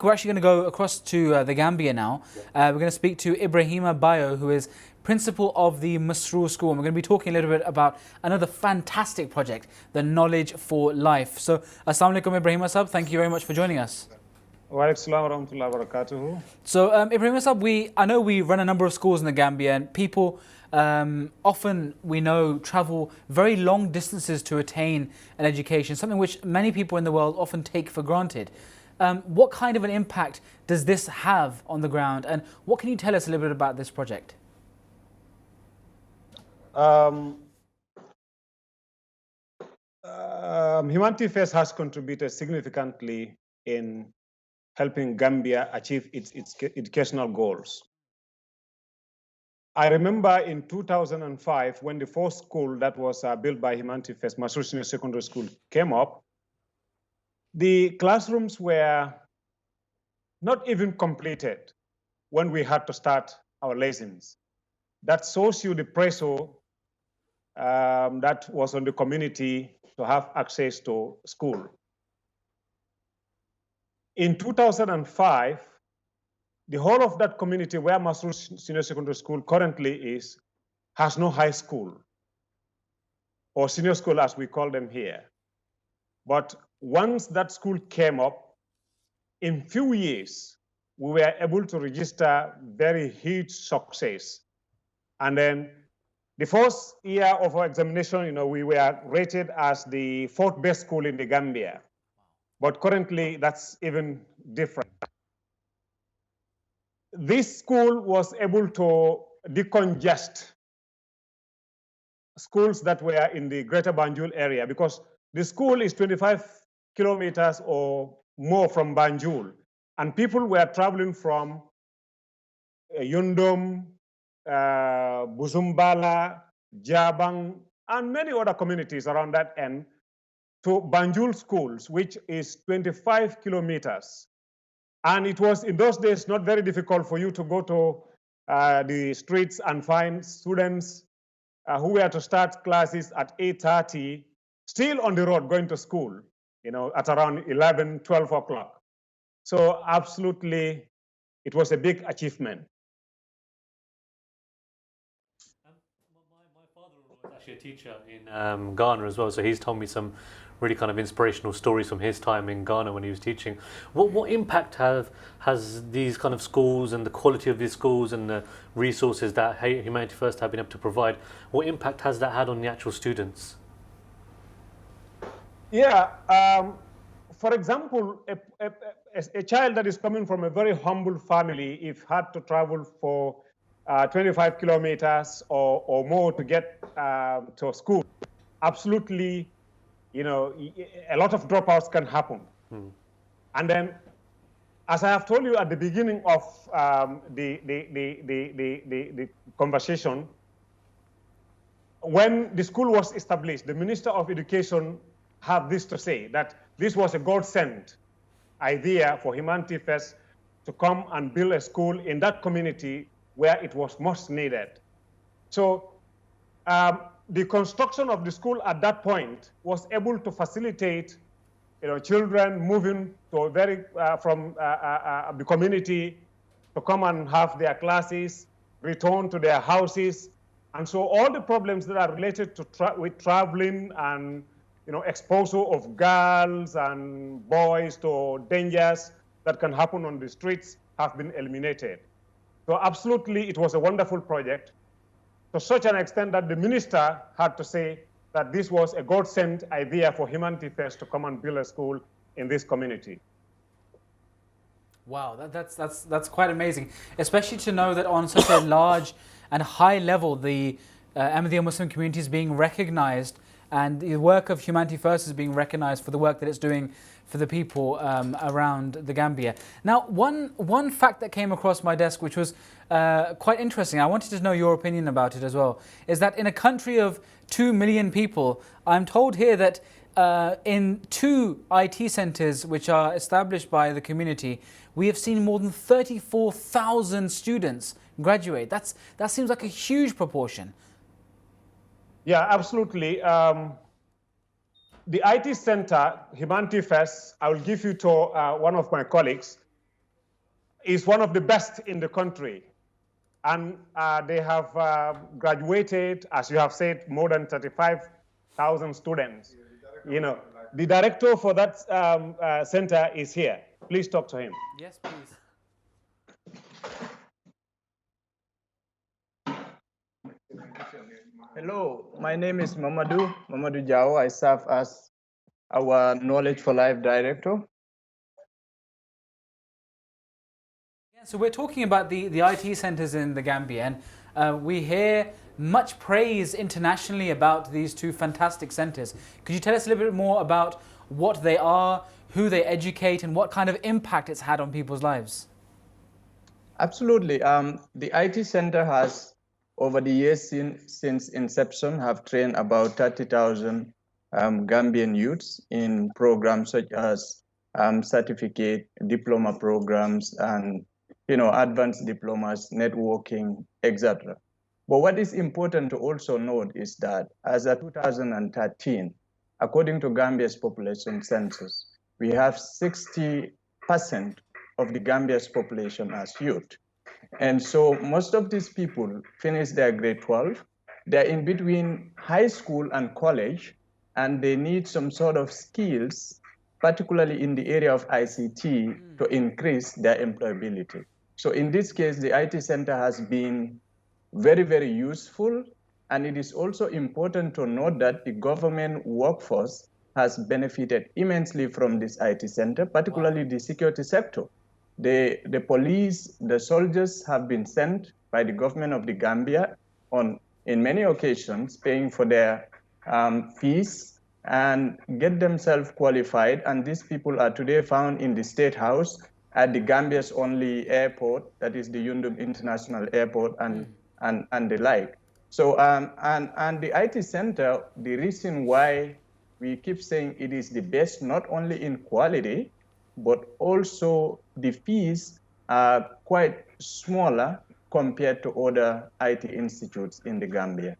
We're actually going to go across to the Gambia now. We're going to speak to Ebrahima Bayo, who is principal of the Masroor School. And we're going to be talking a little bit about another fantastic project, the Knowledge for Life. So, Assalamu alaikum, Ebrahima Sahab. Thank you very much for joining us. Wa alaikum salam wa rahmatullahi wa barakatuhu. So, Ebrahima Sahab, I know we run a number of schools in the Gambia, and people often, we know, travel very long distances to attain an education, something which many people in the world often take for granted. What kind of an impact does this have on the ground, and what can you tell us a little bit about this project? Humanity First has contributed significantly in helping Gambia achieve its educational goals. I remember in 2005, when the first school that was built by Humanity First, Masroor Secondary School, came up, the classrooms were not even completed when we had to start our lessons. That shows you the pressure that was on the community to have access to school. In 2005, the whole of that community where Masroor Senior Secondary School currently is has no high school, or senior school as we call them here. But once that school came up, in few years, we were able to register very huge success. And then the first year of our examination, we were rated as the 4th best school in the Gambia. But currently, that's even different. This school was able to decongest schools that were in the greater Banjul area, because the school is 25 kilometers or more from Banjul, and people were traveling from Yundum, Buzumbala, Jabang, and many other communities around that end to Banjul schools, which is 25 kilometers. And it was in those days not very difficult for you to go to the streets and find students who were to start classes at 8:30, still on the road going to school, at around 11, 12 o'clock. So absolutely, it was a big achievement. My father was actually a teacher in Ghana as well, so he's told me some really kind of inspirational stories from his time in Ghana when he was teaching. What impact has these kind of schools and the quality of these schools and the resources that Humanity First have been able to provide, what impact has that had on the actual students? Yeah, for example, a child that is coming from a very humble family, if had to travel for 25 kilometers or more to get to school, absolutely, a lot of dropouts can happen. And then, as I have told you at the beginning of the conversation, when the school was established, the Minister of Education had this to say, that this was a God-sent idea for Humanity First to come and build a school in that community where it was most needed. So the construction of the school at that point was able to facilitate children moving to from the community to come and have their classes, return to their houses. And so all the problems that are related to with traveling and exposure of girls and boys to dangers that can happen on the streets have been eliminated. So absolutely, it was a wonderful project, to such an extent that the minister had to say that this was a God-sent idea for Humanity First to come and build a school in this community. Wow, that's quite amazing, especially to know that on such a large and high level, the Ahmadiyya Muslim community is being recognized, and the work of Humanity First is being recognized for the work that it's doing for the people around the Gambia. Now, one fact that came across my desk, which was quite interesting, I wanted to know your opinion about it as well, is that in a country of 2 million people, I'm told here that in 2 IT centers which are established by the community, we have seen more than 34,000 students graduate. That seems like a huge proportion. Yeah, absolutely. The IT center, Humanity First, I will give you to one of my colleagues. is one of the best in the country. And they have graduated, as you have said, more than 35,000 students. You know, the director for that center is here. Please talk to him. Yes, please. Hello, my name is Momodou Jawo. I serve as our Knowledge for Life Director. Yeah, so we're talking about the IT centers in the Gambia, and we hear much praise internationally about these two fantastic centers. Could you tell us a little bit more about what they are, who they educate, and what kind of impact it's had on people's lives? Absolutely. The IT Center has, over the years since inception, have trained about 30,000 Gambian youths in programs such as certificate, diploma programs, and advanced diplomas, networking, etc. But what is important to also note is that as of 2013, according to Gambia's population census, we have 60% of the Gambia's population as youth. And so most of these people finish their grade 12. They're in between high school and college, and they need some sort of skills, particularly in the area of ICT, to increase their employability. So in this case, the IT Center has been very, very useful. And it is also important to note that the government workforce has benefited immensely from this IT Center, particularly the security sector. The police, the soldiers have been sent by the government of the Gambia in many occasions, paying for their fees and get themselves qualified. And these people are today found in the State House at the Gambia's only airport, that is the Yundum International Airport, and the like. So, and the IT Center, the reason why we keep saying it is the best, not only in quality, but also the fees are quite smaller compared to other IT institutes in the Gambia.